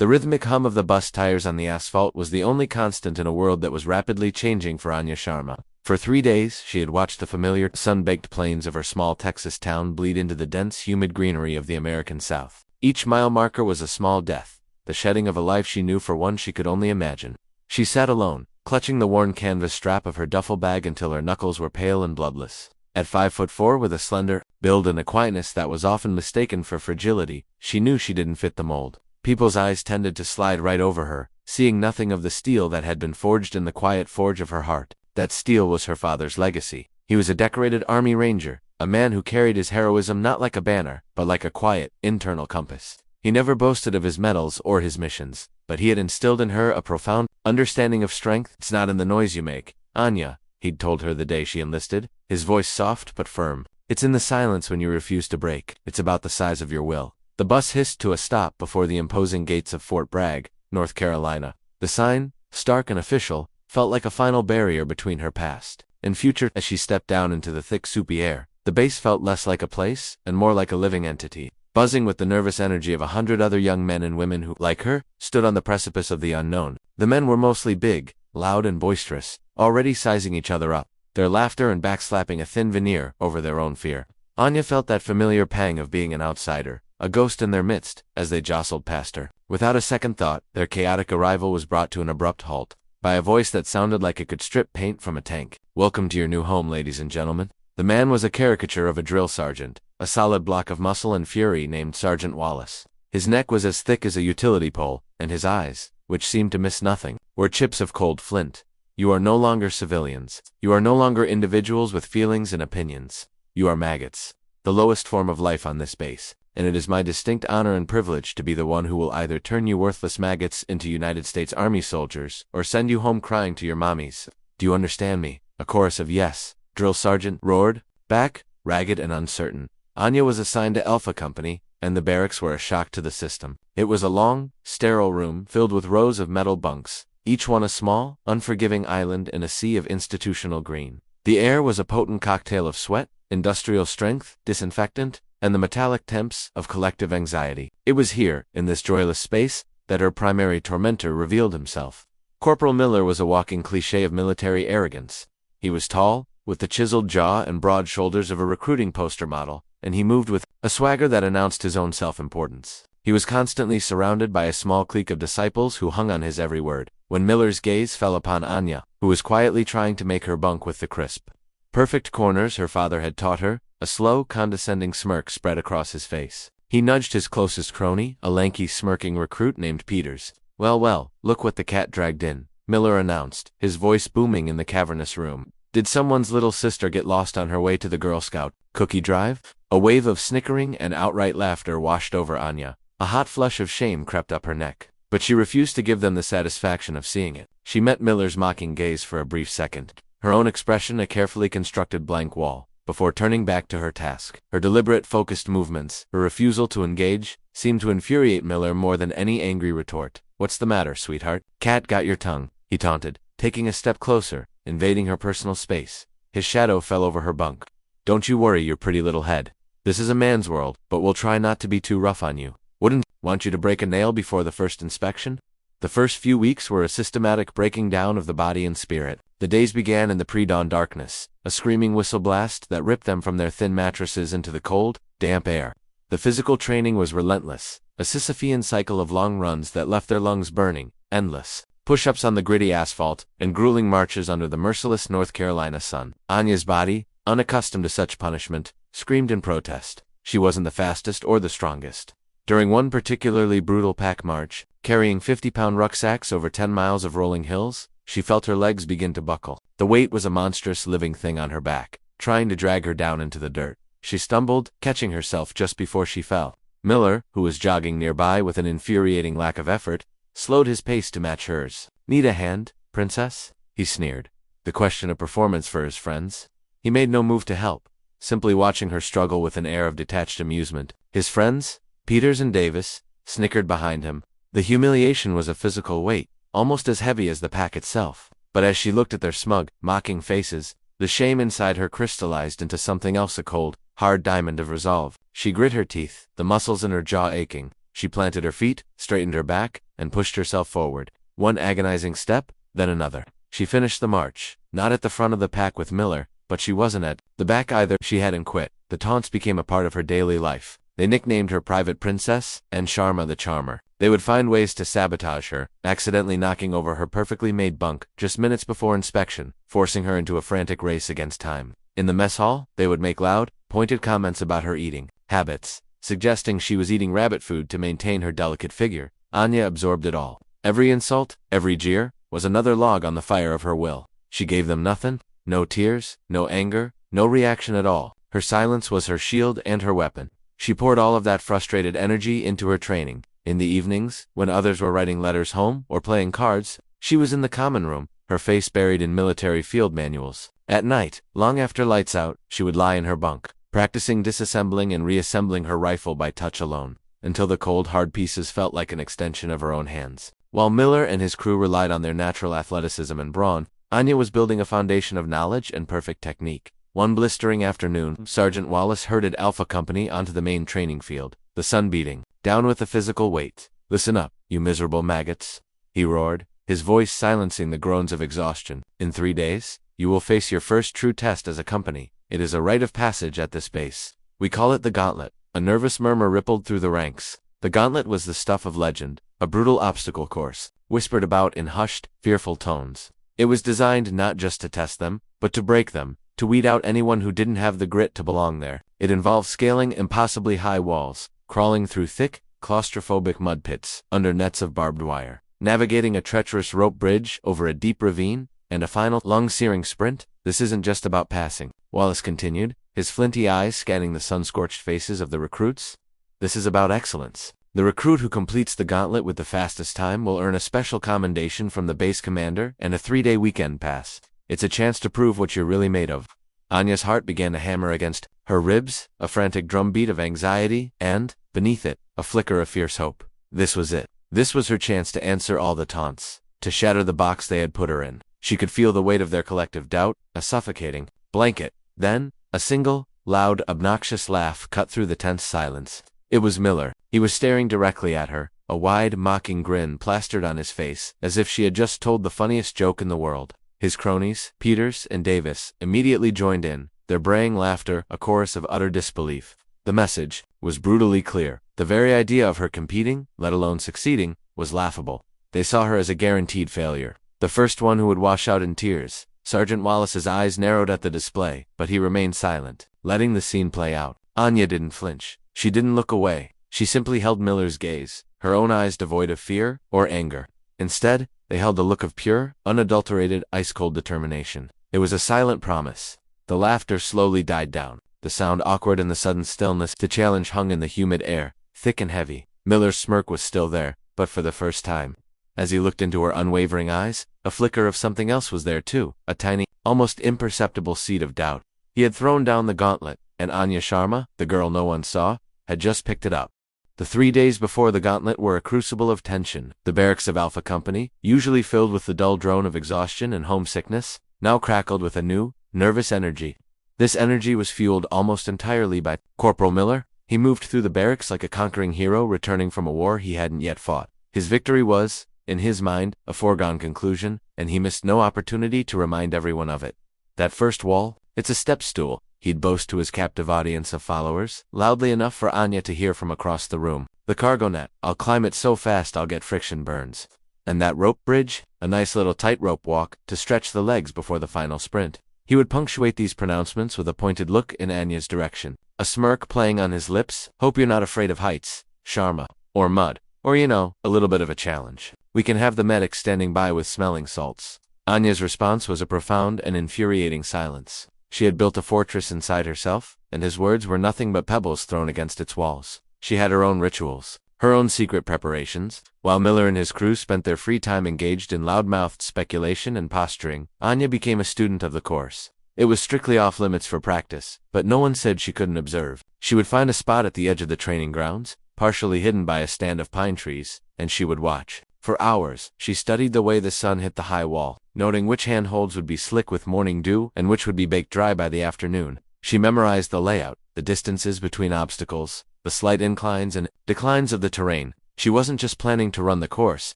The rhythmic hum of the bus tires on the asphalt was the only constant in a world that was rapidly changing for Anya Sharma. For 3 days, she had watched the familiar, sun-baked plains of her small Texas town bleed into the dense, humid greenery of the American South. Each mile marker was a small death, the shedding of a life she knew for one she could only imagine. She sat alone, clutching the worn canvas strap of her duffel bag until her knuckles were pale and bloodless. At 5'4", with a slender build and a quietness that was often mistaken for fragility, she knew she didn't fit the mold. People's eyes tended to slide right over her, seeing nothing of the steel that had been forged in the quiet forge of her heart. That steel was her father's legacy. He was a decorated Army Ranger, a man who carried his heroism not like a banner, but like a quiet, internal compass. He never boasted of his medals or his missions, but he had instilled in her a profound understanding of strength. "It's not in the noise you make, Anya," he'd told her the day she enlisted, his voice soft but firm. "It's in the silence when you refuse to break. It's about the size of your will." The bus hissed to a stop before the imposing gates of Fort Bragg, North Carolina. The sign, stark and official, felt like a final barrier between her past and future. As she stepped down into the thick, soupy air, the base felt less like a place and more like a living entity, buzzing with the nervous energy of 100 other young men and women who, like her, stood on the precipice of the unknown. The men were mostly big, loud and boisterous, already sizing each other up, their laughter and backslapping a thin veneer over their own fear. Anya felt that familiar pang of being an outsider, a ghost in their midst, as they jostled past her. Without a second thought, their chaotic arrival was brought to an abrupt halt by a voice that sounded like it could strip paint from a tank. "Welcome to your new home, ladies and gentlemen." The man was a caricature of a drill sergeant, a solid block of muscle and fury named Sergeant Wallace. His neck was as thick as a utility pole, and his eyes, which seemed to miss nothing, were chips of cold flint. "You are no longer civilians. You are no longer individuals with feelings and opinions. You are maggots, the lowest form of life on this base. And it is my distinct honor and privilege to be the one who will either turn you worthless maggots into United States Army soldiers or send you home crying to your mommies. Do you understand me?" A chorus of yes, Drill Sergeant roared back, ragged and uncertain. Anya was assigned to Alpha Company, and the barracks were a shock to the system. It was a long, sterile room filled with rows of metal bunks, each one a small, unforgiving island in a sea of institutional green. The air was a potent cocktail of sweat, industrial strength, disinfectant, and the metallic temps of collective anxiety. It was here, in this joyless space, that her primary tormentor revealed himself. Corporal Miller was a walking cliché of military arrogance. He was tall, with the chiseled jaw and broad shoulders of a recruiting poster model, and he moved with a swagger that announced his own self-importance. He was constantly surrounded by a small clique of disciples who hung on his every word. When Miller's gaze fell upon Anya, who was quietly trying to make her bunk with the crisp, perfect corners her father had taught her, a slow, condescending smirk spread across his face. He nudged his closest crony, a lanky, smirking recruit named Peters. Well, look what the cat dragged in," Miller announced, his voice booming in the cavernous room. "Did someone's little sister get lost on her way to the Girl Scout cookie drive?" A wave of snickering and outright laughter washed over Anya. A hot flush of shame crept up her neck, but she refused to give them the satisfaction of seeing it. She met Miller's mocking gaze for a brief second, her own expression a carefully constructed blank wall, before turning back to her task. Her deliberate, focused movements, her refusal to engage, seemed to infuriate Miller more than any angry retort. "What's the matter, sweetheart? Cat got your tongue," he taunted, taking a step closer, invading her personal space. His shadow fell over her bunk. "Don't you worry your pretty little head. This is a man's world, but we'll try not to be too rough on you. Wouldn't want you to break a nail before the first inspection?" The first few weeks were a systematic breaking down of the body and spirit. The days began in the pre-dawn darkness, a screaming whistle blast that ripped them from their thin mattresses into the cold, damp air. The physical training was relentless, a Sisyphean cycle of long runs that left their lungs burning, endless. Push-ups on the gritty asphalt, and grueling marches under the merciless North Carolina sun. Anya's body, unaccustomed to such punishment, screamed in protest. She wasn't the fastest or the strongest. During one particularly brutal pack march, carrying 50-pound rucksacks over 10 miles of rolling hills, she felt her legs begin to buckle. The weight was a monstrous living thing on her back, trying to drag her down into the dirt. She stumbled, catching herself just before she fell. Miller, who was jogging nearby with an infuriating lack of effort, slowed his pace to match hers. "Need a hand, princess?" he sneered. The question of performance for his friends? He made no move to help, simply watching her struggle with an air of detached amusement. His friends, Peters and Davis, snickered behind him. The humiliation was a physical weight, almost as heavy as the pack itself. But as she looked at their smug, mocking faces, the shame inside her crystallized into something else, a cold, hard diamond of resolve. She grit her teeth, the muscles in her jaw aching. She planted her feet, straightened her back, and pushed herself forward. One agonizing step, then another. She finished the march, not at the front of the pack with Miller, but she wasn't at the back either. She hadn't quit. The taunts became a part of her daily life. They nicknamed her Private Princess and Sharma the Charmer. They would find ways to sabotage her, accidentally knocking over her perfectly made bunk just minutes before inspection, forcing her into a frantic race against time. In the mess hall, they would make loud, pointed comments about her eating habits, suggesting she was eating rabbit food to maintain her delicate figure. Anya absorbed it all. Every insult, every jeer, was another log on the fire of her will. She gave them nothing, no tears, no anger, no reaction at all. Her silence was her shield and her weapon. She poured all of that frustrated energy into her training. In the evenings, when others were writing letters home or playing cards, she was in the common room, her face buried in military field manuals. At night, long after lights out, she would lie in her bunk, practicing disassembling and reassembling her rifle by touch alone, until the cold, hard pieces felt like an extension of her own hands. While Miller and his crew relied on their natural athleticism and brawn, Anya was building a foundation of knowledge and perfect technique. One blistering afternoon, Sergeant Wallace herded Alpha Company onto the main training field, the sun beating down with the physical weight. "Listen up, you miserable maggots," he roared, his voice silencing the groans of exhaustion. "In 3 days, you will face your first true test as a company. It is a rite of passage at this base. We call it the Gauntlet." A nervous murmur rippled through the ranks. The Gauntlet was the stuff of legend, a brutal obstacle course, whispered about in hushed, fearful tones. It was designed not just to test them, but to break them, to weed out anyone who didn't have the grit to belong there. It involved scaling impossibly high walls, crawling through thick, claustrophobic mud pits under nets of barbed wire, navigating a treacherous rope bridge over a deep ravine, and a final, lung-searing sprint. "This isn't just about passing," Wallace continued, his flinty eyes scanning the sun-scorched faces of the recruits. "This is about excellence. The recruit who completes the gauntlet with the fastest time will earn a special commendation from the base commander and a 3-day weekend pass. It's a chance to prove what you're really made of." Anya's heart began to hammer against her ribs, a frantic drumbeat of anxiety, and, beneath it, a flicker of fierce hope. This was it. This was her chance to answer all the taunts, to shatter the box they had put her in. She could feel the weight of their collective doubt, a suffocating blanket. Then, a single, loud, obnoxious laugh cut through the tense silence. It was Miller. He was staring directly at her, a wide, mocking grin plastered on his face, as if she had just told the funniest joke in the world. His cronies, Peters and Davis, immediately joined in, their braying laughter a chorus of utter disbelief. The message was brutally clear. The very idea of her competing, let alone succeeding, was laughable. They saw her as a guaranteed failure, the first one who would wash out in tears. Sergeant Wallace's eyes narrowed at the display, but he remained silent, letting the scene play out. Anya didn't flinch. She didn't look away. She simply held Miller's gaze, her own eyes devoid of fear or anger. Instead, they held a look of pure, unadulterated, ice-cold determination. It was a silent promise. The laughter slowly died down, the sound awkward in the sudden stillness. The challenge hung in the humid air, thick and heavy. Miller's smirk was still there, but for the first time. As he looked into her unwavering eyes, a flicker of something else was there too, a tiny, almost imperceptible seed of doubt. He had thrown down the gauntlet, and Anya Sharma, the girl no one saw, had just picked it up. The 3 days before the gauntlet were a crucible of tension. The barracks of Alpha Company, usually filled with the dull drone of exhaustion and homesickness, now crackled with a new, nervous energy. This energy was fueled almost entirely by Corporal Miller. He moved through the barracks like a conquering hero returning from a war he hadn't yet fought. His victory was, in his mind, a foregone conclusion, and he missed no opportunity to remind everyone of it. "That first wall, it's a step stool," he'd boast to his captive audience of followers, loudly enough for Anya to hear from across the room. "The cargo net, I'll climb it so fast I'll get friction burns. And that rope bridge, a nice little tightrope walk to stretch the legs before the final sprint." He would punctuate these pronouncements with a pointed look in Anya's direction, a smirk playing on his lips. "Hope you're not afraid of heights, Sharma, or mud, or a little bit of a challenge. We can have the medic standing by with smelling salts." Anya's response was a profound and infuriating silence. She had built a fortress inside herself, and his words were nothing but pebbles thrown against its walls. She had her own rituals, her own secret preparations. While Miller and his crew spent their free time engaged in loud-mouthed speculation and posturing, Anya became a student of the course. It was strictly off-limits for practice, but no one said she couldn't observe. She would find a spot at the edge of the training grounds, partially hidden by a stand of pine trees, and she would watch. For hours, she studied the way the sun hit the high wall, noting which handholds would be slick with morning dew and which would be baked dry by the afternoon. She memorized the layout, the distances between obstacles, the slight inclines and declines of the terrain, She wasn't just planning to run the course,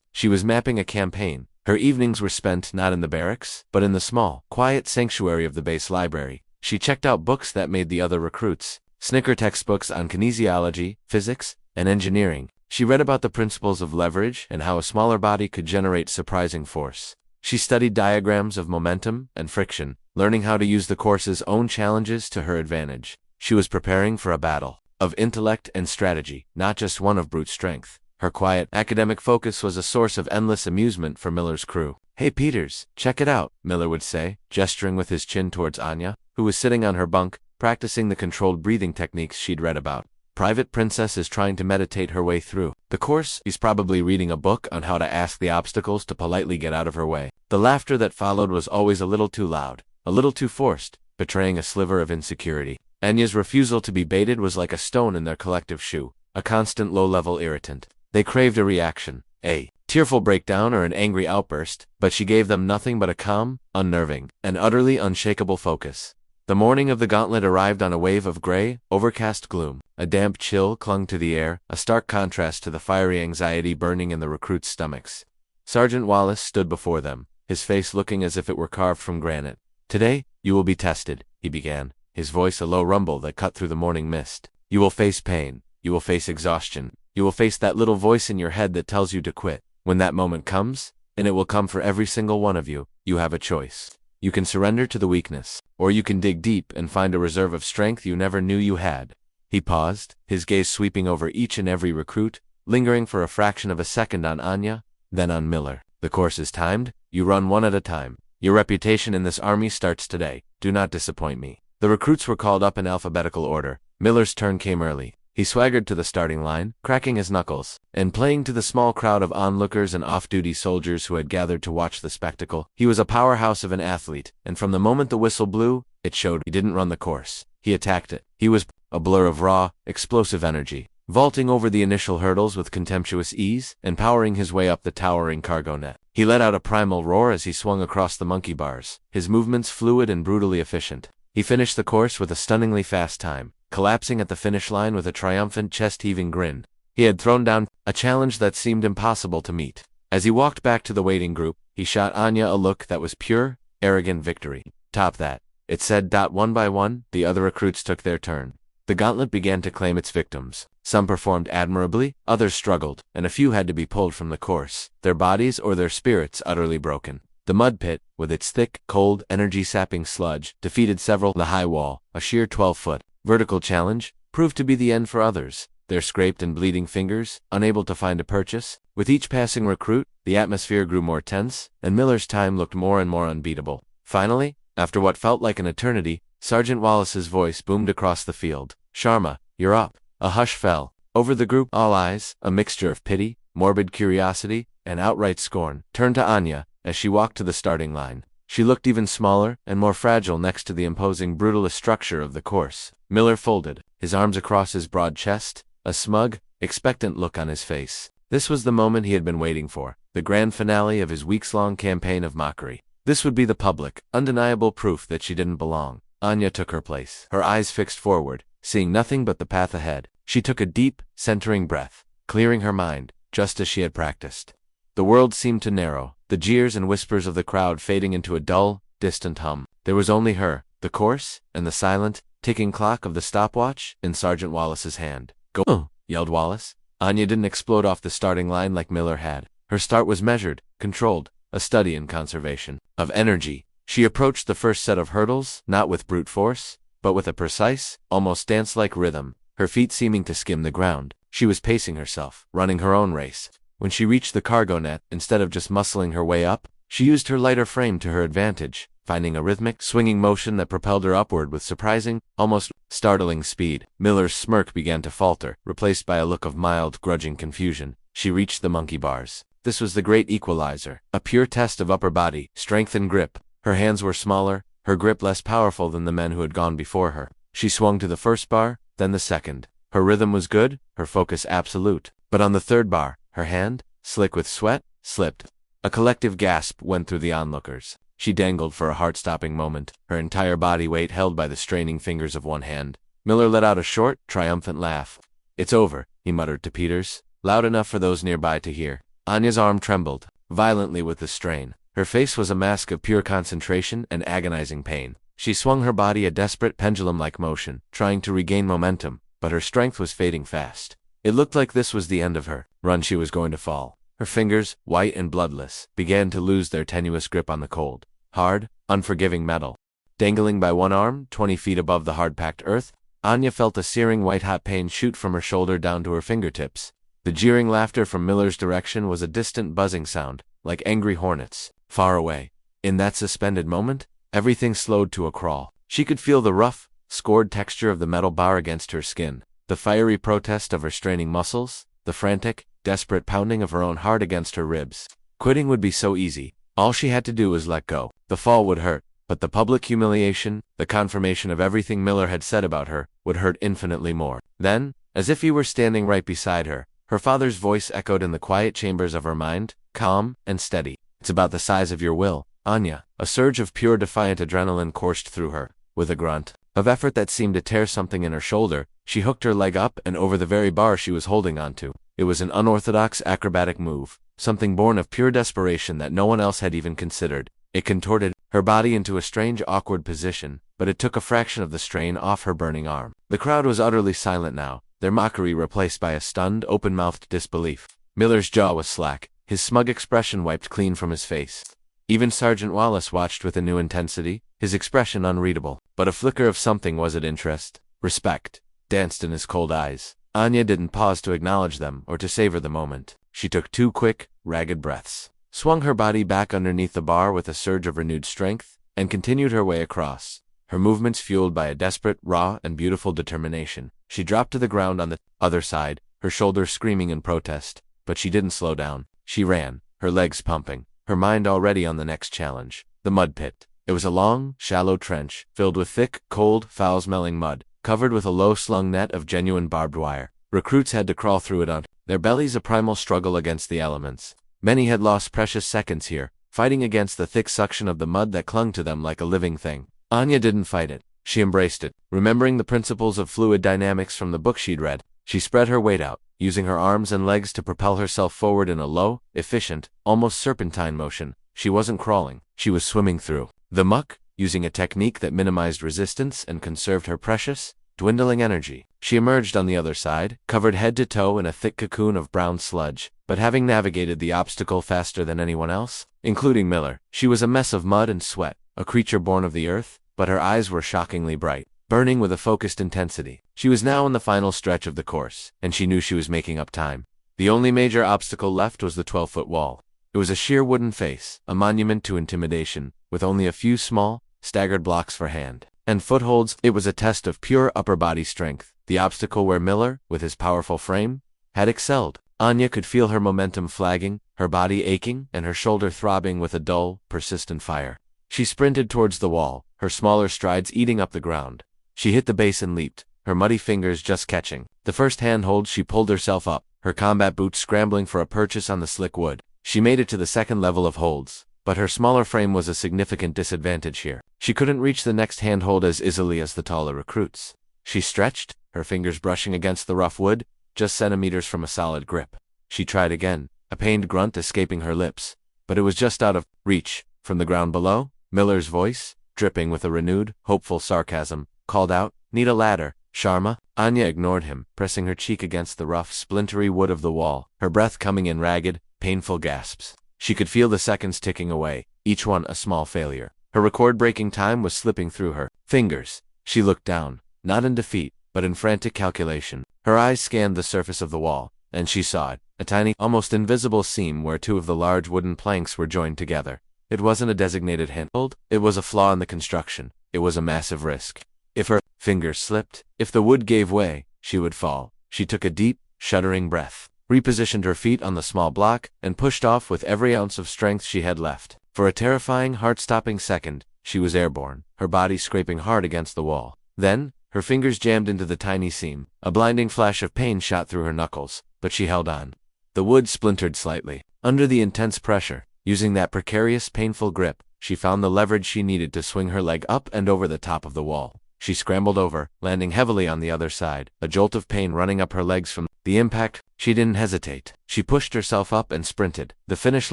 she was mapping a campaign. Her evenings were spent not in the barracks, but in the small, quiet sanctuary of the base library. She checked out books that made the other recruits, snicker textbooks on kinesiology, physics, and engineering. She read about the principles of leverage and how a smaller body could generate surprising force. She studied diagrams of momentum and friction, learning how to use the course's own challenges to her advantage. She was preparing for a battle of intellect and strategy, not just one of brute strength. Her quiet, academic focus was a source of endless amusement for Miller's crew. "Hey Peters, check it out," Miller would say, gesturing with his chin towards Anya, who was sitting on her bunk, practicing the controlled breathing techniques she'd read about. "Private Princess is trying to meditate her way through the course. He's probably reading a book on how to ask the obstacles to politely get out of her way." The laughter that followed was always a little too loud, a little too forced, betraying a sliver of insecurity. Anya's refusal to be baited was like a stone in their collective shoe, a constant low-level irritant. They craved a reaction, a tearful breakdown or an angry outburst, but she gave them nothing but a calm, unnerving, and utterly unshakable focus. The morning of the gauntlet arrived on a wave of gray, overcast gloom. A damp chill clung to the air, a stark contrast to the fiery anxiety burning in the recruits' stomachs. Sergeant Wallace stood before them, his face looking as if it were carved from granite. "Today, you will be tested," he began, his voice a low rumble that cut through the morning mist. "You will face pain. You will face exhaustion. You will face that little voice in your head that tells you to quit. When that moment comes, and it will come for every single one of you, you have a choice. You can surrender to the weakness, or you can dig deep and find a reserve of strength you never knew you had." He paused, his gaze sweeping over each and every recruit, lingering for a fraction of a second on Anya, then on Miller. "The course is timed. You run one at a time. Your reputation in this army starts today. Do not disappoint me." The recruits were called up in alphabetical order. Miller's turn came early. He swaggered to the starting line, cracking his knuckles, and playing to the small crowd of onlookers and off-duty soldiers who had gathered to watch the spectacle. He was a powerhouse of an athlete, and from the moment the whistle blew, it showed he didn't run the course. He attacked it. He was a blur of raw, explosive energy, vaulting over the initial hurdles with contemptuous ease, and powering his way up the towering cargo net. He let out a primal roar as he swung across the monkey bars, his movements fluid and brutally efficient. He finished the course with a stunningly fast time, collapsing at the finish line with a triumphant chest-heaving grin. He had thrown down a challenge that seemed impossible to meet. As he walked back to the waiting group, he shot Anya a look that was pure, arrogant victory. "Top that," it said. One by one, the other recruits took their turn. The gauntlet began to claim its victims. Some performed admirably, others struggled, and a few had to be pulled from the course, their bodies or their spirits utterly broken. The mud pit, with its thick, cold, energy-sapping sludge, defeated several. The high wall, a sheer 12-foot vertical challenge, proved to be the end for others, their scraped and bleeding fingers, unable to find a purchase. With each passing recruit, the atmosphere grew more tense, and Miller's time looked more and more unbeatable. Finally, after what felt like an eternity, Sergeant Wallace's voice boomed across the field. "Sharma, you're up." A hush fell over the group. All eyes, a mixture of pity, morbid curiosity, and outright scorn, turned to Anya as she walked to the starting line. She looked even smaller and more fragile next to the imposing brutalist structure of the course. Miller folded his arms across his broad chest, a smug, expectant look on his face. This was the moment he had been waiting for, the grand finale of his weeks-long campaign of mockery. This would be the public, undeniable proof that she didn't belong. Anya took her place, her eyes fixed forward, seeing nothing but the path ahead. She took a deep, centering breath, clearing her mind, just as she had practiced. The world seemed to narrow, the jeers and whispers of the crowd fading into a dull, distant hum. There was only her, the course, and the silent, ticking clock of the stopwatch in Sergeant Wallace's hand. "Go!" yelled Wallace. Anya didn't explode off the starting line like Miller had. Her start was measured, controlled, a study in conservation of energy. She approached the first set of hurdles, not with brute force, but with a precise, almost dance-like rhythm, her feet seeming to skim the ground. She was pacing herself, running her own race. When she reached the cargo net, instead of just muscling her way up, she used her lighter frame to her advantage, finding a rhythmic, swinging motion that propelled her upward with surprising, almost startling speed. Miller's smirk began to falter, replaced by a look of mild, grudging confusion. She reached the monkey bars. This was the great equalizer, a pure test of upper body, strength and grip. Her hands were smaller, her grip less powerful than the men who had gone before her. She swung to the first bar, then the second. Her rhythm was good, her focus absolute. But on the third bar, her hand, slick with sweat, slipped. A collective gasp went through the onlookers. She dangled for a heart-stopping moment, her entire body weight held by the straining fingers of one hand. Miller let out a short, triumphant laugh. "It's over," he muttered to Peters. loud enough for those nearby to hear. Anya's arm trembled violently with the strain. Her face was a mask of pure concentration and agonizing pain. She swung her body a desperate pendulum-like motion, trying to regain momentum, but her strength was fading fast. It looked like this was the end of her run. She was going to fall. Her fingers, white and bloodless, began to lose their tenuous grip on the cold, hard, unforgiving metal. Dangling by one arm, 20 feet above the hard-packed earth, Anya felt a searing white-hot pain shoot from her shoulder down to her fingertips. The jeering laughter from Miller's direction was a distant buzzing sound, like angry hornets, far away. In that suspended moment, everything slowed to a crawl. She could feel the rough, scored texture of the metal bar against her skin, the fiery protest of her straining muscles, the frantic, desperate pounding of her own heart against her ribs. Quitting would be so easy. All she had to do was let go. The fall would hurt, but the public humiliation, the confirmation of everything Miller had said about her, would hurt infinitely more. Then, as if he were standing right beside her, her father's voice echoed in the quiet chambers of her mind, calm and steady. "It's about the size of your will, Anya." A surge of pure defiant adrenaline coursed through her. With a grunt of effort that seemed to tear something in her shoulder, she hooked her leg up and over the very bar she was holding onto. It was an unorthodox acrobatic move, something born of pure desperation that no one else had even considered. It contorted her body into a strange, awkward position, but it took a fraction of the strain off her burning arm. The crowd was utterly silent now, their mockery replaced by a stunned, open-mouthed disbelief. Miller's jaw was slack, his smug expression wiped clean from his face. Even Sergeant Wallace watched with a new intensity, his expression unreadable, but a flicker of something was it interest, respect, danced in his cold eyes. Anya didn't pause to acknowledge them or to savor the moment. She took 2 quick, ragged breaths, swung her body back underneath the bar with a surge of renewed strength, and continued her way across, her movements fueled by a desperate, raw, and beautiful determination. She dropped to the ground on the other side, her shoulders screaming in protest, but she didn't slow down. She ran, her legs pumping, her mind already on the next challenge, the mud pit. It was a long, shallow trench, filled with thick, cold, foul-smelling mud, covered with a low-slung net of genuine barbed wire. Recruits had to crawl through it on their bellies, a primal struggle against the elements. Many had lost precious seconds here, fighting against the thick suction of the mud that clung to them like a living thing. Anya didn't fight it. She embraced it. Remembering the principles of fluid dynamics from the book she'd read, she spread her weight out, using her arms and legs to propel herself forward in a low, efficient, almost serpentine motion. She wasn't crawling, she was swimming through the muck, using a technique that minimized resistance and conserved her precious, dwindling energy. She emerged on the other side, covered head to toe in a thick cocoon of brown sludge, but having navigated the obstacle faster than anyone else, including Miller, she was a mess of mud and sweat, a creature born of the earth, but her eyes were shockingly bright, burning with a focused intensity. She was now in the final stretch of the course, and she knew she was making up time. The only major obstacle left was the 12-foot wall. It was a sheer wooden face, a monument to intimidation, with only a few small, staggered blocks for hand and footholds. It was a test of pure upper body strength, the obstacle where Miller, with his powerful frame, had excelled. Anya could feel her momentum flagging, her body aching, and her shoulder throbbing with a dull, persistent fire. She sprinted towards the wall, her smaller strides eating up the ground. She hit the base and leaped, her muddy fingers just catching the first handhold. She pulled herself up, her combat boots scrambling for a purchase on the slick wood. She made it to the second level of holds, but her smaller frame was a significant disadvantage here. She couldn't reach the next handhold as easily as the taller recruits. She stretched, her fingers brushing against the rough wood, just centimeters from a solid grip. She tried again, a pained grunt escaping her lips, but it was just out of reach. From the ground below, Miller's voice, dripping with a renewed, hopeful sarcasm, called out, "Need a ladder, Sharma?" Anya ignored him, pressing her cheek against the rough, splintery wood of the wall, her breath coming in ragged, painful gasps. She could feel the seconds ticking away, each one a small failure. Her record-breaking time was slipping through her fingers. She looked down, not in defeat, but in frantic calculation. Her eyes scanned the surface of the wall, and she saw it, a tiny, almost invisible seam where 2 of the large wooden planks were joined together. It wasn't a designated handhold, it was a flaw in the construction. It was a massive risk. If her fingers slipped, if the wood gave way, she would fall. She took a deep, shuddering breath, repositioned her feet on the small block, and pushed off with every ounce of strength she had left. For a terrifying, heart-stopping second, she was airborne, her body scraping hard against the wall. Then, her fingers jammed into the tiny seam. A blinding flash of pain shot through her knuckles, but she held on. The wood splintered slightly. Under the intense pressure, using that precarious, painful grip, she found the leverage she needed to swing her leg up and over the top of the wall. She scrambled over, landing heavily on the other side, a jolt of pain running up her legs from the impact. She didn't hesitate. She pushed herself up and sprinted. The finish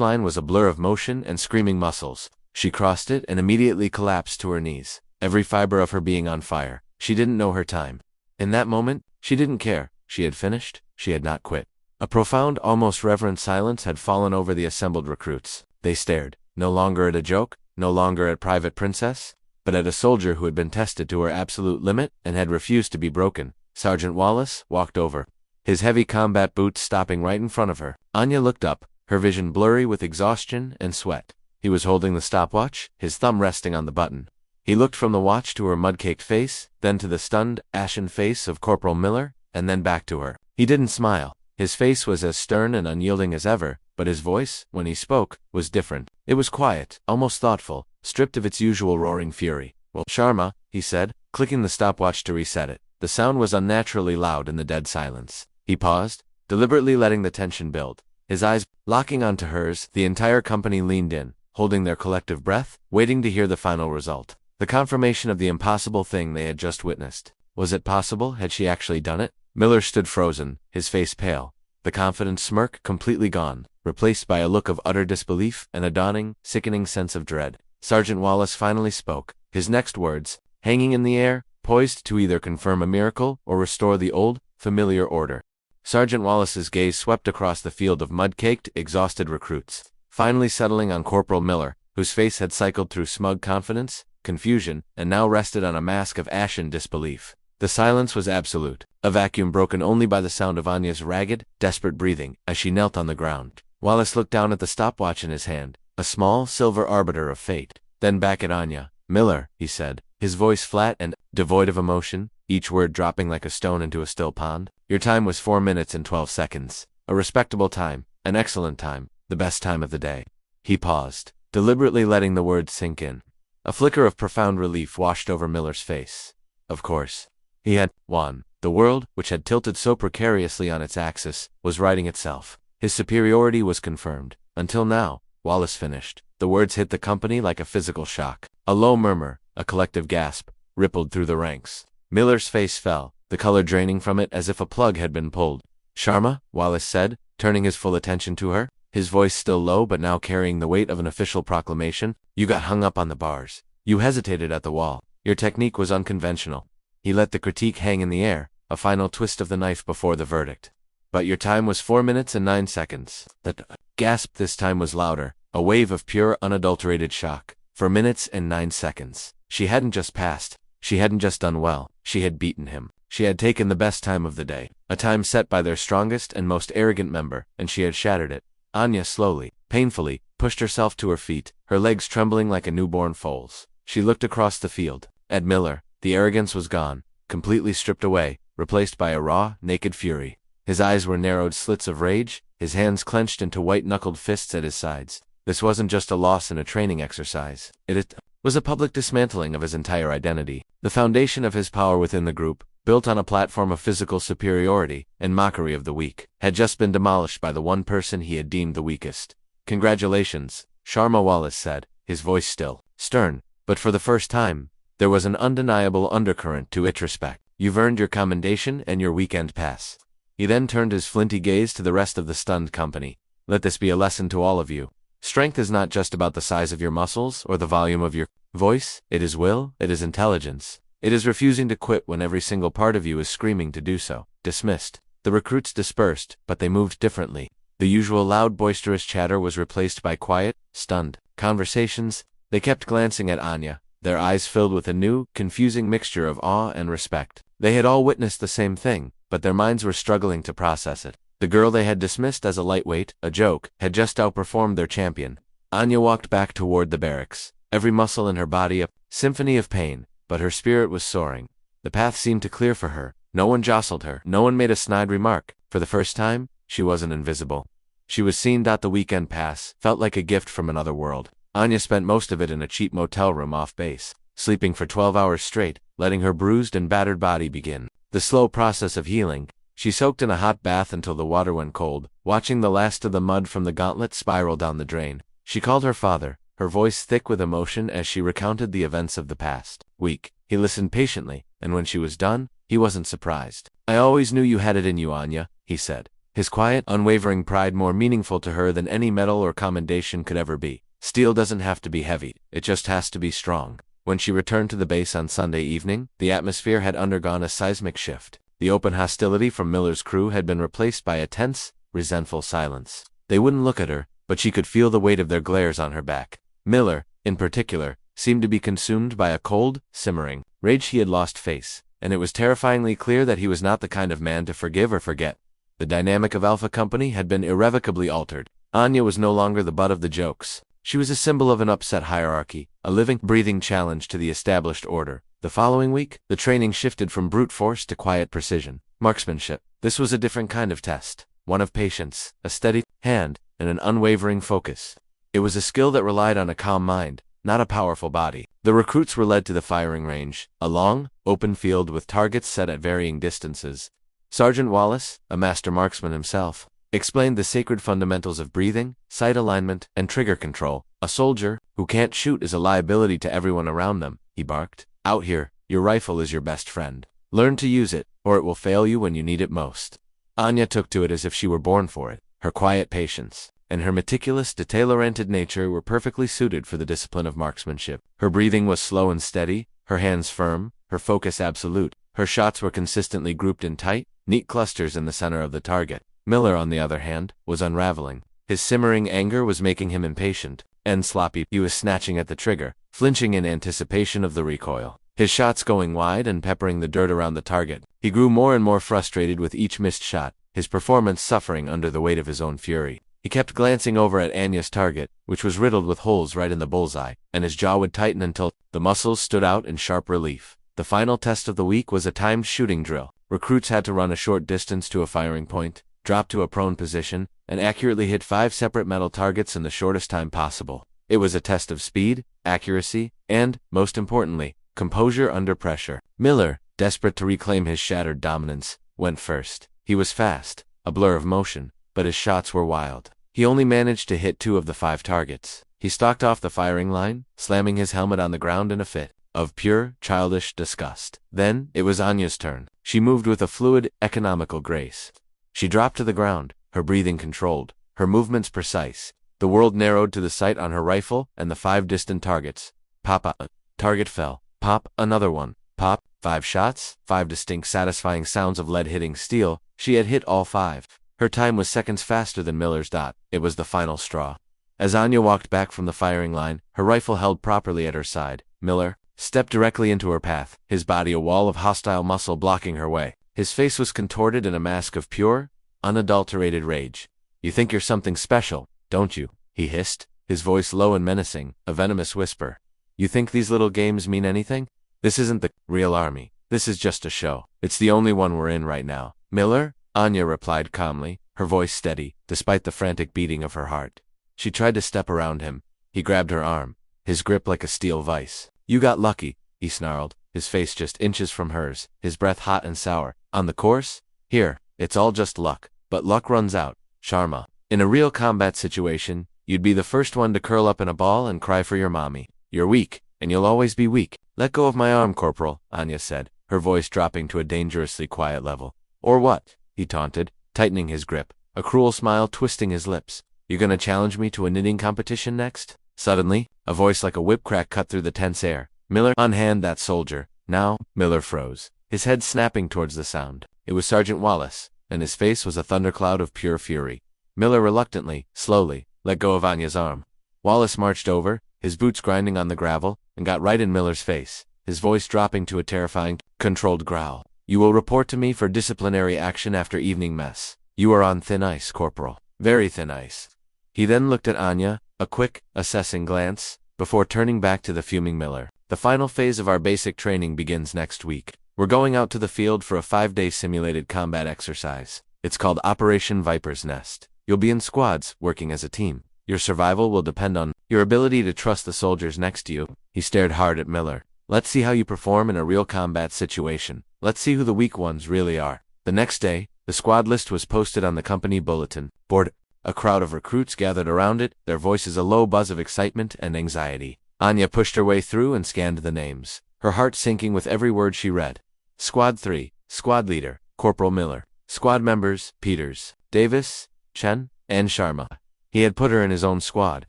line was a blur of motion and screaming muscles. She crossed it and immediately collapsed to her knees, every fiber of her being on fire. She didn't know her time. In that moment, she didn't care. She had finished. She had not quit. A profound, almost reverent silence had fallen over the assembled recruits. They stared, no longer at a joke, no longer at Private Princess, but at a soldier who had been tested to her absolute limit and had refused to be broken. Sergeant Wallace walked over, his heavy combat boots stopping right in front of her. Anya looked up, her vision blurry with exhaustion and sweat. He was holding the stopwatch, his thumb resting on the button. He looked from the watch to her mud-caked face, then to the stunned, ashen face of Corporal Miller, and then back to her. He didn't smile. His face was as stern and unyielding as ever, but his voice, when he spoke, was different. It was quiet, almost thoughtful, stripped of its usual roaring fury. "Well, Sharma," he said, clicking the stopwatch to reset it. The sound was unnaturally loud in the dead silence. He paused, deliberately letting the tension build. His eyes locking onto hers, the entire company leaned in, holding their collective breath, waiting to hear the final result. The confirmation of the impossible thing they had just witnessed. Was it possible? Had she actually done it? Miller stood frozen, his face pale, the confident smirk completely gone, replaced by a look of utter disbelief and a dawning, sickening sense of dread. Sergeant Wallace finally spoke, his next words, hanging in the air, poised to either confirm a miracle or restore the old, familiar order. Sergeant Wallace's gaze swept across the field of mud-caked, exhausted recruits, finally settling on Corporal Miller, whose face had cycled through smug confidence, confusion, and now rested on a mask of ashen disbelief. The silence was absolute, a vacuum broken only by the sound of Anya's ragged, desperate breathing as she knelt on the ground. Wallace looked down at the stopwatch in his hand, a small, silver arbiter of fate, then back at Anya. "Miller," he said, his voice flat and devoid of emotion, each word dropping like a stone into a still pond. "Your time was 4 minutes and 12 seconds. A respectable time, an excellent time, the best time of the day." He paused, deliberately letting the words sink in. A flicker of profound relief washed over Miller's face. Of course. He had won. The world, which had tilted so precariously on its axis, was righting itself. His superiority was confirmed. Until now, Wallace finished. The words hit the company like a physical shock. A low murmur, a collective gasp, rippled through the ranks. Miller's face fell, the color draining from it as if a plug had been pulled. "Sharma," Wallace said, turning his full attention to her, his voice still low but now carrying the weight of an official proclamation, "you got hung up on the bars. You hesitated at the wall. Your technique was unconventional." He let the critique hang in the air, a final twist of the knife before the verdict. "But your time was 4 minutes and 9 seconds. That gasp this time was louder, a wave of pure, unadulterated shock. 4 minutes and 9 seconds. She hadn't just passed. She hadn't just done well. She had beaten him. She had taken the best time of the day, a time set by their strongest and most arrogant member, and she had shattered it. Anya slowly, painfully, pushed herself to her feet, her legs trembling like a newborn foal's. She looked across the field. At Miller. The arrogance was gone, completely stripped away, replaced by a raw, naked fury. His eyes were narrowed slits of rage, his hands clenched into white-knuckled fists at his sides. This wasn't just a loss in a training exercise. It was a public dismantling of his entire identity. The foundation of his power within the group, built on a platform of physical superiority and mockery of the weak, had just been demolished by the one person he had deemed the weakest. "Congratulations," Sharma Wallace said, his voice still, stern, but for the first time, there was an undeniable undercurrent to its respect. "You've earned your commendation and your weekend pass." He then turned his flinty gaze to the rest of the stunned company. "Let this be a lesson to all of you. Strength is not just about the size of your muscles or the volume of your voice. It is will, it is intelligence. It is refusing to quit when every single part of you is screaming to do so." Dismissed. The recruits dispersed, but they moved differently. The usual loud, boisterous chatter was replaced by quiet, stunned conversations. They kept glancing at Anya, their eyes filled with a new, confusing mixture of awe and respect. They had all witnessed the same thing, but their minds were struggling to process it. The girl they had dismissed as a lightweight, a joke, had just outperformed their champion. Anya walked back toward the barracks, every muscle in her body a symphony of pain, but her spirit was soaring. The path seemed to clear for her. No one jostled her. No one made a snide remark. For the first time, she wasn't invisible. She was seen. The weekend pass felt like a gift from another world. Anya spent most of it in a cheap motel room off base, sleeping for 12 hours straight, letting her bruised and battered body begin the slow process of healing. She soaked in a hot bath until the water went cold, watching the last of the mud from the gauntlet spiral down the drain. She called her father, her voice thick with emotion as she recounted the events of the past. week. He listened patiently, and when she was done, he wasn't surprised. "I always knew you had it in you, Anya," he said. His quiet, unwavering pride more meaningful to her than any medal or commendation could ever be. Steel doesn't have to be heavy, it just has to be strong. When she returned to the base on Sunday evening, the atmosphere had undergone a seismic shift. The open hostility from Miller's crew had been replaced by a tense, resentful silence. They wouldn't look at her, but she could feel the weight of their glares on her back. Miller, in particular, seemed to be consumed by a cold, simmering rage he had lost face, and it was terrifyingly clear that he was not the kind of man to forgive or forget. The dynamic of Alpha Company had been irrevocably altered. Anya was no longer the butt of the jokes. She was a symbol of an upset hierarchy, a living, breathing challenge to the established order. The following week, the training shifted from brute force to quiet precision, marksmanship. This was a different kind of test, one of patience, a steady hand, and an unwavering focus. It was a skill that relied on a calm mind, not a powerful body. The recruits were led to the firing range, a long, open field with targets set at varying distances. Sergeant Wallace, a master marksman himself, explained the sacred fundamentals of breathing, sight alignment, and trigger control. "A soldier who can't shoot is a liability to everyone around them," he barked. "Out here, your rifle is your best friend. Learn to use it, or it will fail you when you need it most." Anya took to it as if she were born for it. Her quiet patience and her meticulous, detail-oriented nature were perfectly suited for the discipline of marksmanship. Her breathing was slow and steady, her hands firm, her focus absolute. Her shots were consistently grouped in tight, neat clusters in the center of the target. Miller, on the other hand, was unraveling. His simmering anger was making him impatient and sloppy. He was snatching at the trigger, flinching in anticipation of the recoil. His shots going wide and peppering the dirt around the target. He grew more and more frustrated with each missed shot, his performance suffering under the weight of his own fury. He kept glancing over at Anya's target, which was riddled with holes right in the bullseye, and his jaw would tighten until the muscles stood out in sharp relief. The final test of the week was a timed shooting drill. Recruits had to run a short distance to a firing point, drop to a prone position, and accurately hit 5 separate metal targets in the shortest time possible. It was a test of speed, accuracy, and, most importantly, composure under pressure. Miller, desperate to reclaim his shattered dominance, went first. He was fast, a blur of motion, but his shots were wild. He only managed to hit 2 of the 5 targets. He stalked off the firing line, slamming his helmet on the ground in a fit of pure, childish disgust. Then, it was Anya's turn. She moved with a fluid, economical grace. She dropped to the ground, her breathing controlled, her movements precise. The world narrowed to the sight on her rifle and the 5 distant targets. Pop, a target fell. Pop, another one. Pop, 5 shots, 5 distinct satisfying sounds of lead hitting steel. She had hit all 5. Her time was seconds faster than Miller's dot. It was the final straw. As Anya walked back from the firing line, her rifle held properly at her side, Miller stepped directly into her path, his body a wall of hostile muscle blocking her way. His face was contorted in a mask of pure, unadulterated rage. "You think you're something special, don't you?" he hissed, his voice low and menacing, a venomous whisper. "You think these little games mean anything? This isn't the real army. This is just a show. It's the only one we're in right now." "Miller?" Anya replied calmly, her voice steady, despite the frantic beating of her heart. She tried to step around him. He grabbed her arm, his grip like a steel vice. "You got lucky," he snarled, his face just inches from hers, his breath hot and sour. "On the course? Here, it's all just luck. But luck runs out, Sharma. In a real combat situation, you'd be the first one to curl up in a ball and cry for your mommy. You're weak, and you'll always be weak." "Let go of my arm, Corporal," Anya said, her voice dropping to a dangerously quiet level. "Or what?" he taunted, tightening his grip, a cruel smile twisting his lips. "You gonna challenge me to a knitting competition next?" Suddenly, a voice like a whip crack cut through the tense air. "Miller, unhand that soldier, now." Miller froze, his head snapping towards the sound. It was Sergeant Wallace, and his face was a thundercloud of pure fury. Miller reluctantly, slowly, let go of Anya's arm. Wallace marched over, his boots grinding on the gravel, and got right in Miller's face, his voice dropping to a terrifying, controlled growl. "You will report to me for disciplinary action after evening mess. You are on thin ice, Corporal. Very thin ice." He then looked at Anya, a quick, assessing glance, before turning back to the fuming Miller. "The final phase of our basic training begins next week. We're going out to the field for a 5-day simulated combat exercise. It's called Operation Viper's Nest. You'll be in squads, working as a team. Your survival will depend on your ability to trust the soldiers next to you." He stared hard at Miller. "Let's see how you perform in a real combat situation. Let's see who the weak ones really are." The next day, the squad list was posted on the company bulletin board. A crowd of recruits gathered around it, their voices a low buzz of excitement and anxiety. Anya pushed her way through and scanned the names. her heart sinking with every word she read. Squad 3, Squad Leader, Corporal Miller. Squad members, Peters, Davis, Chen, and Sharma. He had put her in his own squad.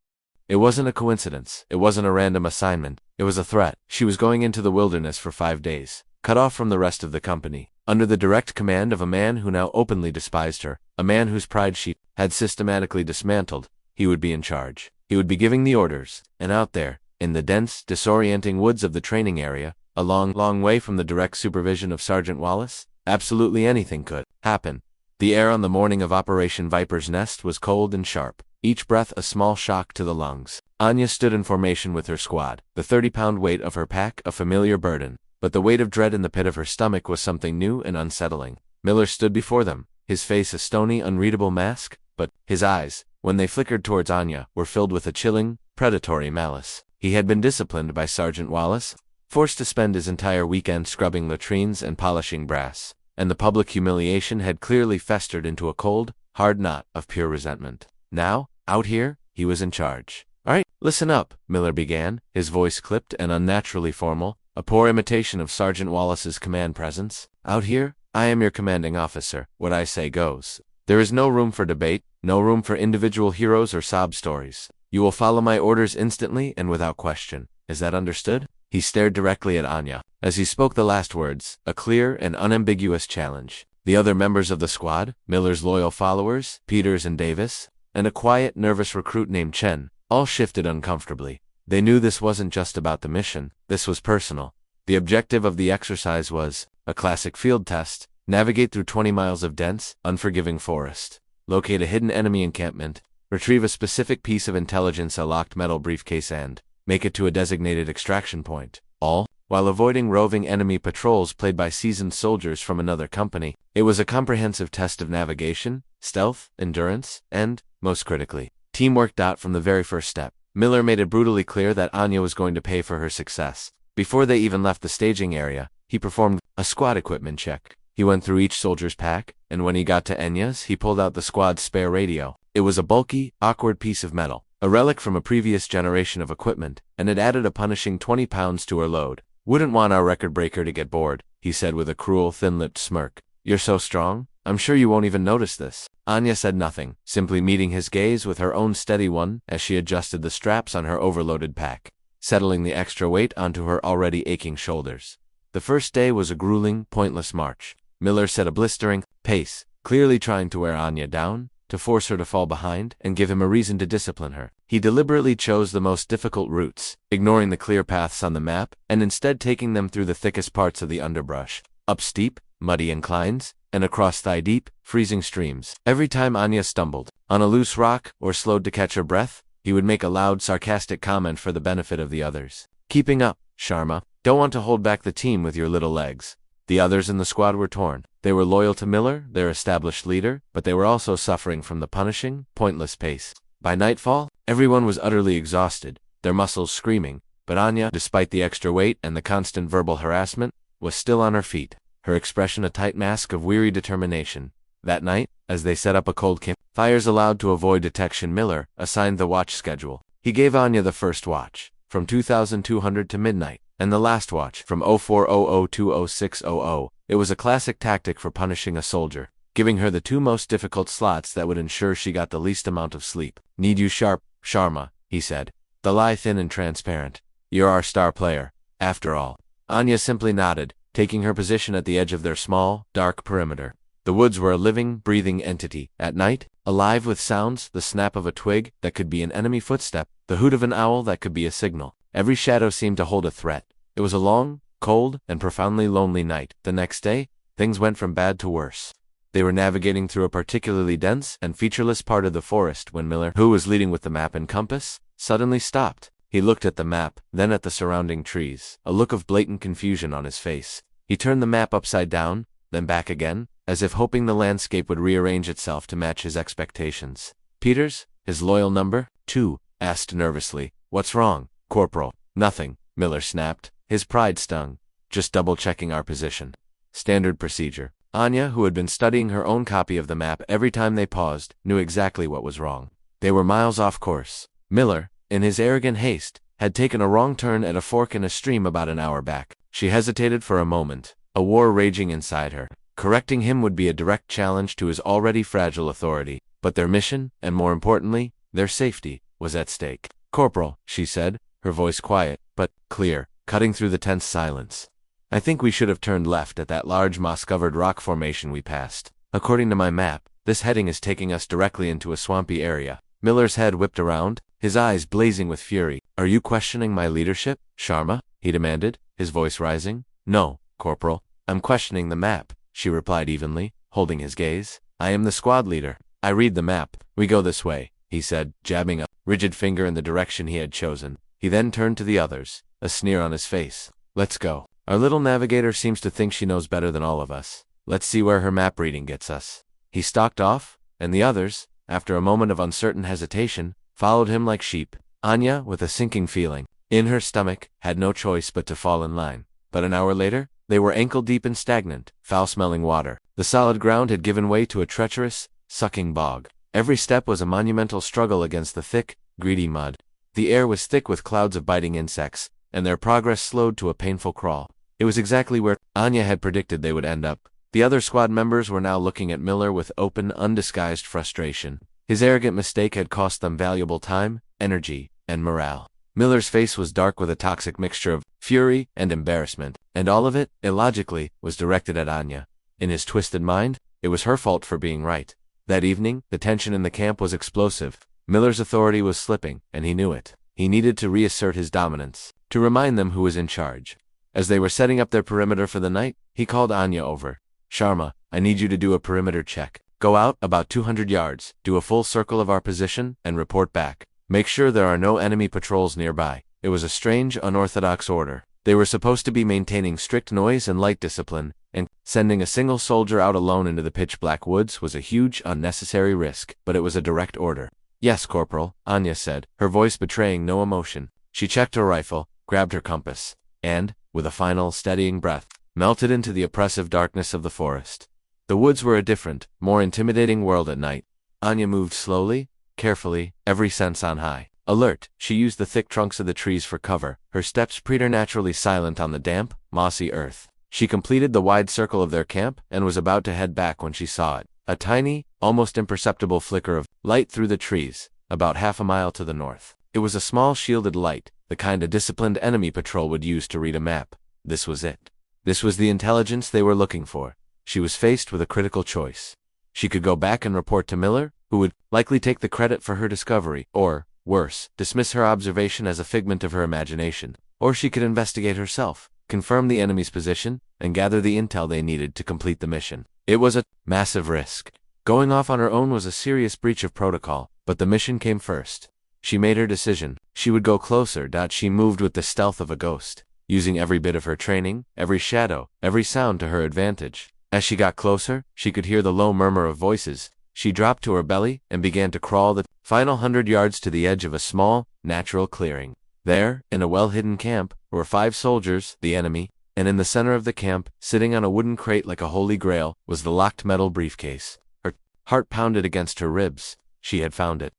It wasn't a coincidence. It wasn't a random assignment. It was a threat. She was going into the wilderness for 5 days, cut off from the rest of the company, under the direct command of a man who now openly despised her, a man whose pride she had systematically dismantled. He would be in charge. He would be giving the orders, and out there, in the dense, disorienting woods of the training area, a long, long way from the direct supervision of Sergeant Wallace, absolutely anything could happen. The air on the morning of Operation Viper's Nest was cold and sharp, each breath a small shock to the lungs. Anya stood in formation with her squad, the 30-pound weight of her pack a familiar burden, but the weight of dread in the pit of her stomach was something new and unsettling. Miller stood before them, his face a stony, unreadable mask, but his eyes, when they flickered towards Anya, were filled with a chilling, predatory malice. He had been disciplined by Sergeant Wallace, forced to spend his entire weekend scrubbing latrines and polishing brass, and the public humiliation had clearly festered into a cold, hard knot of pure resentment. Now, out here, he was in charge. "All right, listen up," Miller began, his voice clipped and unnaturally formal, a poor imitation of Sergeant Wallace's command presence. "Out here, I am your commanding officer. What I say goes. There is no room for debate, no room for individual heroes or sob stories. You will follow my orders instantly and without question. Is that understood?" He stared directly at Anya. As he spoke the last words, a clear and unambiguous challenge. The other members of the squad, Miller's loyal followers, Peters and Davis, and a quiet, nervous recruit named Chen, all shifted uncomfortably. They knew this wasn't just about the mission, this was personal. The objective of the exercise was a classic field test: navigate through 20 miles of dense, unforgiving forest, locate a hidden enemy encampment, retrieve a specific piece of intelligence, a locked metal briefcase, and make it to a designated extraction point, all while avoiding roving enemy patrols played by seasoned soldiers from another company. It was a comprehensive test of navigation, stealth, endurance, and, most critically, teamwork. From the very first step, Miller made it brutally clear that Anya was going to pay for her success. Before they even left the staging area, he performed a squad equipment check. He went through each soldier's pack, and when he got to Enya's, he pulled out the squad's spare radio. It was a bulky, awkward piece of metal, a relic from a previous generation of equipment, and it added a punishing 20 pounds to her load. "Wouldn't want our record breaker to get bored," he said with a cruel, thin-lipped smirk. "You're so strong, I'm sure you won't even notice this." Anya said nothing, simply meeting his gaze with her own steady one as she adjusted the straps on her overloaded pack, settling the extra weight onto her already aching shoulders. The first day was a grueling, pointless march. Miller set a blistering pace, clearly trying to wear Anya down, to force her to fall behind and give him a reason to discipline her. He deliberately chose the most difficult routes, ignoring the clear paths on the map, and instead taking them through the thickest parts of the underbrush, up steep, muddy inclines, and across thigh-deep, freezing streams. Every time Anya stumbled on a loose rock or slowed to catch her breath, he would make a loud, sarcastic comment for the benefit of the others. "Keeping up, Sharma. Don't want to hold back the team with your little legs." The others in the squad were torn. They were loyal to Miller, their established leader, but they were also suffering from the punishing, pointless pace. By nightfall, everyone was utterly exhausted, their muscles screaming, but Anya, despite the extra weight and the constant verbal harassment, was still on her feet, her expression a tight mask of weary determination. That night, as they set up a cold camp, fires allowed to avoid detection, Miller assigned the watch schedule. He gave Anya the first watch, from 2200 to midnight, and the last watch, from 0400 to 0600. It was a classic tactic for punishing a soldier, giving her the two most difficult slots that would ensure she got the least amount of sleep. "Need you sharp, Sharma," he said, the lie thin and transparent. "You're our star player, after all." Anya simply nodded, taking her position at the edge of their small, dark perimeter. The woods were a living, breathing entity. At night, alive with sounds, the snap of a twig that could be an enemy footstep, the hoot of an owl that could be a signal. Every shadow seemed to hold a threat. It was a long, cold, and profoundly lonely night. The next day, things went from bad to worse. They were navigating through a particularly dense and featureless part of the forest when Miller, who was leading with the map and compass, suddenly stopped. He looked at the map, then at the surrounding trees, a look of blatant confusion on his face. He turned the map upside down, then back again, as if hoping the landscape would rearrange itself to match his expectations. Peters, his loyal number 2, asked nervously, "What's wrong, Corporal?" "Nothing," Miller snapped, his pride stung. "Just double-checking our position." Standard procedure. Anya, who had been studying her own copy of the map every time they paused, knew exactly what was wrong. They were miles off course. Miller, in his arrogant haste, had taken a wrong turn at a fork in a stream about an hour back. She hesitated for a moment, a war raging inside her. Correcting him would be a direct challenge to his already fragile authority, but their mission, and more importantly, their safety, was at stake. "Corporal," she said, her voice quiet, but clear, cutting through the tense silence. "I think we should have turned left at that large moss-covered rock formation we passed. According to my map, this heading is taking us directly into a swampy area." Miller's head whipped around, his eyes blazing with fury. "Are you questioning my leadership, Sharma?" he demanded, his voice rising. "No, Corporal. I'm questioning the map," she replied evenly, holding his gaze. "I am the squad leader. I read the map. We go this way," he said, jabbing a rigid finger in the direction he had chosen. He then turned to the others, a sneer on his face. "Let's go. Our little navigator seems to think she knows better than all of us. Let's see where her map reading gets us." He stalked off, and the others, after a moment of uncertain hesitation, followed him like sheep. Anya, with a sinking feeling in her stomach, had no choice but to fall in line. But an hour later, they were ankle-deep in stagnant, foul-smelling water. The solid ground had given way to a treacherous, sucking bog. Every step was a monumental struggle against the thick, greedy mud. The air was thick with clouds of biting insects, and their progress slowed to a painful crawl. It was exactly where Anya had predicted they would end up. The other squad members were now looking at Miller with open, undisguised frustration. His arrogant mistake had cost them valuable time, energy, and morale. Miller's face was dark with a toxic mixture of fury and embarrassment, and all of it, illogically, was directed at Anya. In his twisted mind, it was her fault for being right. That evening, the tension in the camp was explosive. Miller's authority was slipping, and he knew it. He needed to reassert his dominance, to remind them who was in charge. As they were setting up their perimeter for the night, he called Anya over. "Sharma, I need you to do a perimeter check. Go out about 200 yards, do a full circle of our position, and report back. Make sure there are no enemy patrols nearby." It was a strange, unorthodox order. They were supposed to be maintaining strict noise and light discipline, and sending a single soldier out alone into the pitch-black woods was a huge, unnecessary risk, but it was a direct order. "Yes, Corporal," Anya said, her voice betraying no emotion. She checked her rifle, grabbed her compass, and, with a final, steadying breath, melted into the oppressive darkness of the forest. The woods were a different, more intimidating world at night. Anya moved slowly, carefully, every sense on high. Alert, she used the thick trunks of the trees for cover, her steps preternaturally silent on the damp, mossy earth. She completed the wide circle of their camp and was about to head back when she saw it. A tiny, almost imperceptible flicker of light through the trees, about half a mile to the north. It was a small shielded light, the kind a disciplined enemy patrol would use to read a map. This was it. This was the intelligence they were looking for. She was faced with a critical choice. She could go back and report to Miller, who would likely take the credit for her discovery, or, worse, dismiss her observation as a figment of her imagination. Or she could investigate herself, confirm the enemy's position, and gather the intel they needed to complete the mission. It was a massive risk. Going off on her own was a serious breach of protocol, but the mission came first. She made her decision. She would go closer. She moved with the stealth of a ghost, using every bit of her training, every shadow, every sound to her advantage. As she got closer, she could hear the low murmur of voices. She dropped to her belly and began to crawl the final 100 yards to the edge of a small, natural clearing. There, in a well-hidden camp, were 5 soldiers, the enemy, and in the center of the camp, sitting on a wooden crate like a holy grail, was the locked metal briefcase. Her heart pounded against her ribs. She had found it.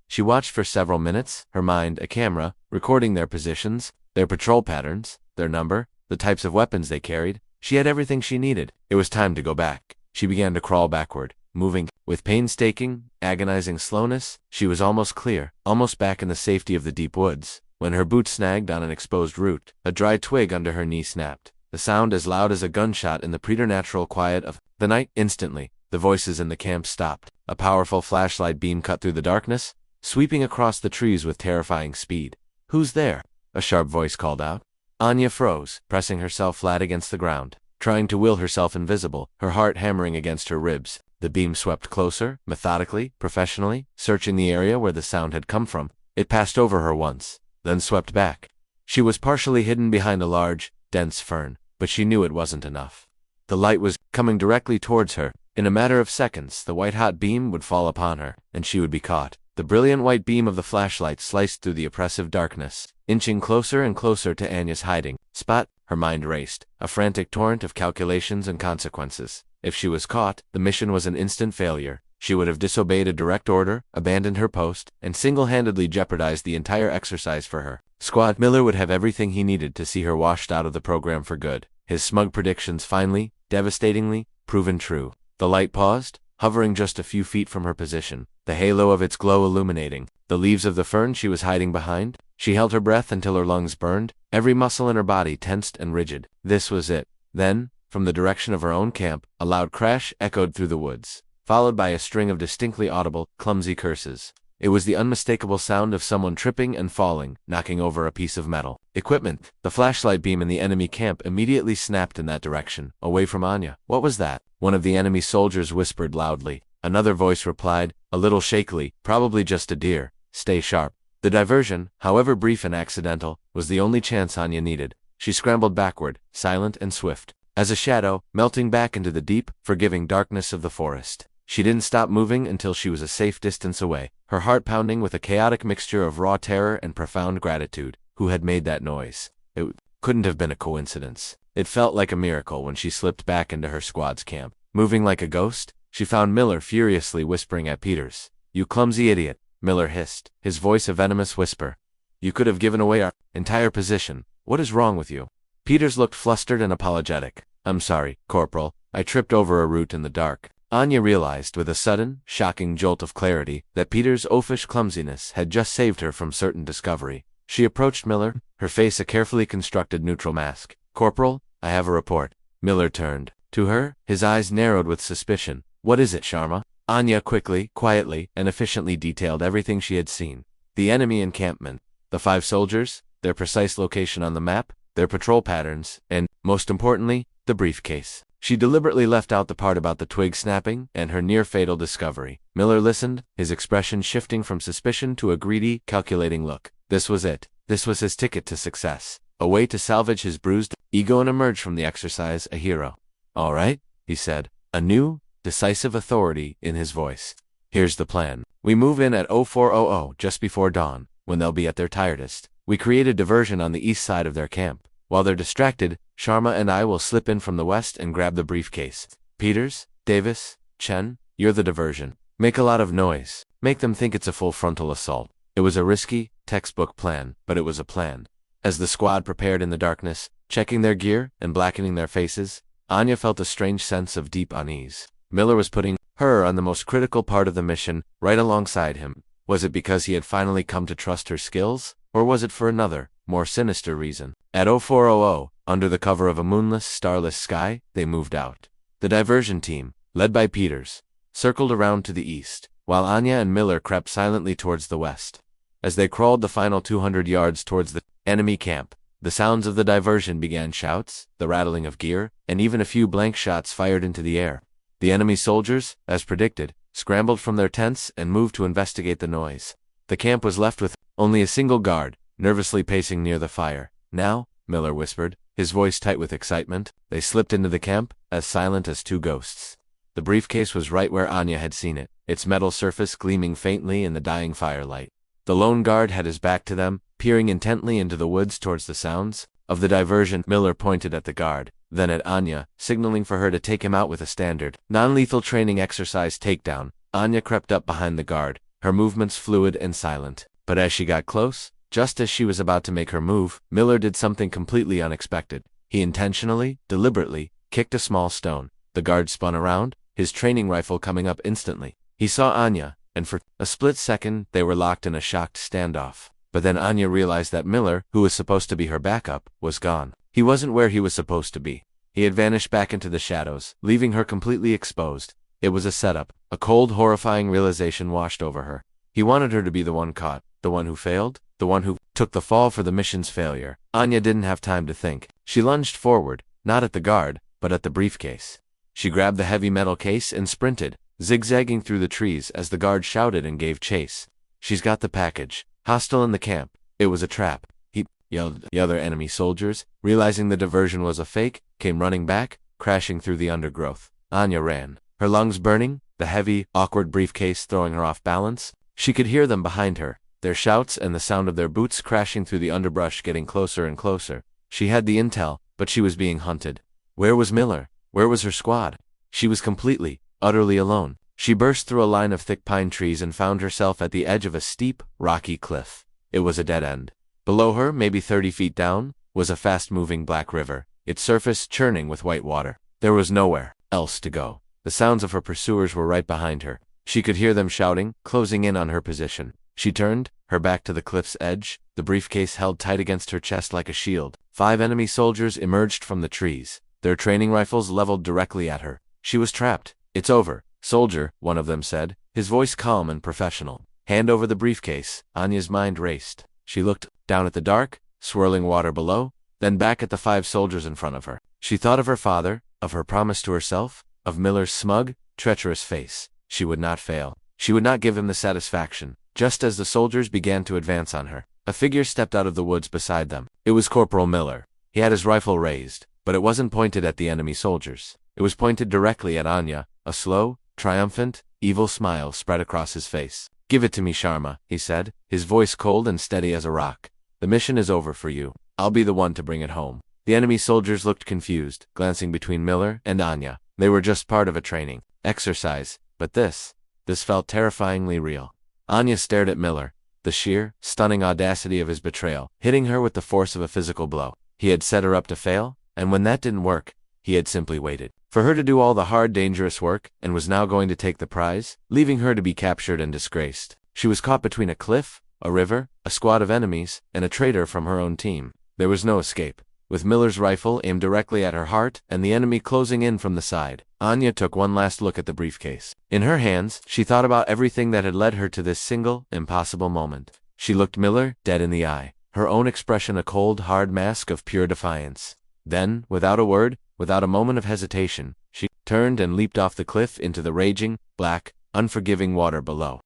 She watched for several minutes, her mind a camera, recording their positions, their patrol patterns, their number, the types of weapons they carried. She had everything she needed. It was time to go back. She began to crawl backward, moving with painstaking, agonizing slowness. She was almost clear, almost back in the safety of the deep woods, when her boot snagged on an exposed root. A dry twig under her knee snapped, the sound as loud as a gunshot in the preternatural quiet of the night. Instantly, the voices in the camp stopped. A powerful flashlight beam cut through the darkness, sweeping across the trees with terrifying speed. "Who's there?" a sharp voice called out. Anya froze, pressing herself flat against the ground, trying to will herself invisible, her heart hammering against her ribs. The beam swept closer, methodically, professionally, searching the area where the sound had come from. It passed over her once, then swept back. She was partially hidden behind a large, dense fern, but she knew it wasn't enough. The light was coming directly towards her. In a matter of seconds, the white-hot beam would fall upon her, and she would be caught. The brilliant white beam of the flashlight sliced through the oppressive darkness, inching closer and closer to Anya's hiding spot. Her mind raced, a frantic torrent of calculations and consequences. If she was caught, the mission was an instant failure. She would have disobeyed a direct order, abandoned her post, and single-handedly jeopardized the entire exercise for her. squad, Miller would have everything he needed to see her washed out of the program for good. His smug predictions finally, devastatingly, proven true. The light paused, hovering just a few feet from her position, the halo of its glow illuminating the leaves of the fern she was hiding behind. She held her breath until her lungs burned, every muscle in her body tensed and rigid. This was it. Then, from the direction of her own camp, a loud crash echoed through the woods, followed by a string of distinctly audible, clumsy curses. It was the unmistakable sound of someone tripping and falling, knocking over a piece of metal. Equipment. The flashlight beam in the enemy camp immediately snapped in that direction, away from Anya. What was that? One of the enemy soldiers whispered loudly. Another voice replied, a little shakily, probably just a deer. Stay sharp. The diversion, however brief and accidental, was the only chance Anya needed. She scrambled backward, silent and swift, as a shadow, melting back into the deep, forgiving darkness of the forest. She didn't stop moving until she was a safe distance away, her heart pounding with a chaotic mixture of raw terror and profound gratitude. Who had made that noise? It couldn't have been a coincidence. It felt like a miracle when she slipped back into her squad's camp. Moving like a ghost, she found Miller furiously whispering at Peters. You clumsy idiot, Miller hissed, his voice a venomous whisper. You could have given away our entire position. What is wrong with you? Peters looked flustered and apologetic. I'm sorry, Corporal. I tripped over a root in the dark. Anya realized with a sudden, shocking jolt of clarity that Peter's oafish clumsiness had just saved her from certain discovery. She approached Miller, her face a carefully constructed neutral mask. Corporal, I have a report. Miller turned to her, his eyes narrowed with suspicion. What is it, Sharma? Anya quickly, quietly, and efficiently detailed everything she had seen. The enemy encampment, the 5 soldiers, their precise location on the map, their patrol patterns, and, most importantly, the briefcase. She deliberately left out the part about the twig snapping and her near-fatal discovery. Miller listened, his expression shifting from suspicion to a greedy, calculating look. This was it. This was his ticket to success. A way to salvage his bruised ego and emerge from the exercise a hero. All right, he said, a new, decisive authority in his voice. Here's the plan. We move in at 0400 just before dawn, when they'll be at their tiredest. We create a diversion on the east side of their camp. While they're distracted, Sharma and I will slip in from the west and grab the briefcase. Peters, Davis, Chen, you're the diversion. Make a lot of noise. Make them think it's a full frontal assault. It was a risky, textbook plan, but it was a plan. As the squad prepared in the darkness, checking their gear and blackening their faces, Anya felt a strange sense of deep unease. Miller was putting her on the most critical part of the mission, right alongside him. Was it because he had finally come to trust her skills? Or was it for another, more sinister reason? At 0400, under the cover of a moonless, starless sky, they moved out. The diversion team, led by Peters, circled around to the east, while Anya and Miller crept silently towards the west. As they crawled the final 200 yards towards the enemy camp, the sounds of the diversion began: shouts, the rattling of gear, and even a few blank shots fired into the air. The enemy soldiers, as predicted, scrambled from their tents and moved to investigate the noise. The camp was left with only a single guard, nervously pacing near the fire. Now, Miller whispered, his voice tight with excitement, they slipped into the camp, as silent as 2 ghosts. The briefcase was right where Anya had seen it, its metal surface gleaming faintly in the dying firelight. The lone guard had his back to them, peering intently into the woods towards the sounds of the diversion. Miller pointed at the guard, then at Anya, signaling for her to take him out with a standard, non-lethal training exercise takedown. Anya crept up behind the guard, her movements fluid and silent. But as she got close, just as she was about to make her move, Miller did something completely unexpected. He intentionally, deliberately, kicked a small stone. The guard spun around, his training rifle coming up instantly. He saw Anya, and for a split second they were locked in a shocked standoff. But then Anya realized that Miller, who was supposed to be her backup, was gone. He wasn't where he was supposed to be. He had vanished back into the shadows, leaving her completely exposed. It was a setup. A cold, horrifying realization washed over her. He wanted her to be the one caught, the one who failed, the one who took the fall for the mission's failure. Anya didn't have time to think. She lunged forward, not at the guard, but at the briefcase. She grabbed the heavy metal case and sprinted, zigzagging through the trees as the guard shouted and gave chase. She's got the package. Hostile in the camp. It was a trap. He yelled. The other enemy soldiers, realizing the diversion was a fake, came running back, crashing through the undergrowth. Anya ran, her lungs burning, the heavy, awkward briefcase throwing her off balance. She could hear them behind her, their shouts and the sound of their boots crashing through the underbrush getting closer and closer. She had the intel, but she was being hunted. Where was Miller? Where was her squad? She was completely, utterly alone. She burst through a line of thick pine trees and found herself at the edge of a steep, rocky cliff. It was a dead end. Below her, maybe 30 feet down, was a fast-moving black river, its surface churning with white water. There was nowhere else to go. The sounds of her pursuers were right behind her. She could hear them shouting, closing in on her position. She turned, her back to the cliff's edge, the briefcase held tight against her chest like a shield. 5 enemy soldiers emerged from the trees, their training rifles leveled directly at her. She was trapped. "It's over, soldier," one of them said, his voice calm and professional. "Hand over the briefcase." Anya's mind raced. She looked down at the dark, swirling water below, then back at the 5 soldiers in front of her. She thought of her father, of her promise to herself, of Miller's smug, treacherous face. She would not fail. She would not give him the satisfaction. Just as the soldiers began to advance on her, a figure stepped out of the woods beside them. It was Corporal Miller. He had his rifle raised, but it wasn't pointed at the enemy soldiers. It was pointed directly at Anya. A slow, triumphant, evil smile spread across his face. "Give it to me, Sharma," he said, his voice cold and steady as a rock. "The mission is over for you. I'll be the one to bring it home." The enemy soldiers looked confused, glancing between Miller and Anya. They were just part of a training exercise, but this felt terrifyingly real. Anya stared at Miller, the sheer, stunning audacity of his betrayal, hitting her with the force of a physical blow. He had set her up to fail, and when that didn't work, he had simply waited for her to do all the hard, dangerous work, and was now going to take the prize, leaving her to be captured and disgraced. She was caught between a cliff, a river, a squad of enemies, and a traitor from her own team. There was no escape. With Miller's rifle aimed directly at her heart and the enemy closing in from the side, Anya took one last look at the briefcase. In her hands, she thought about everything that had led her to this single, impossible moment. She looked Miller dead in the eye, her own expression a cold, hard mask of pure defiance. Then, without a word, without a moment of hesitation, she turned and leaped off the cliff into the raging, black, unforgiving water below.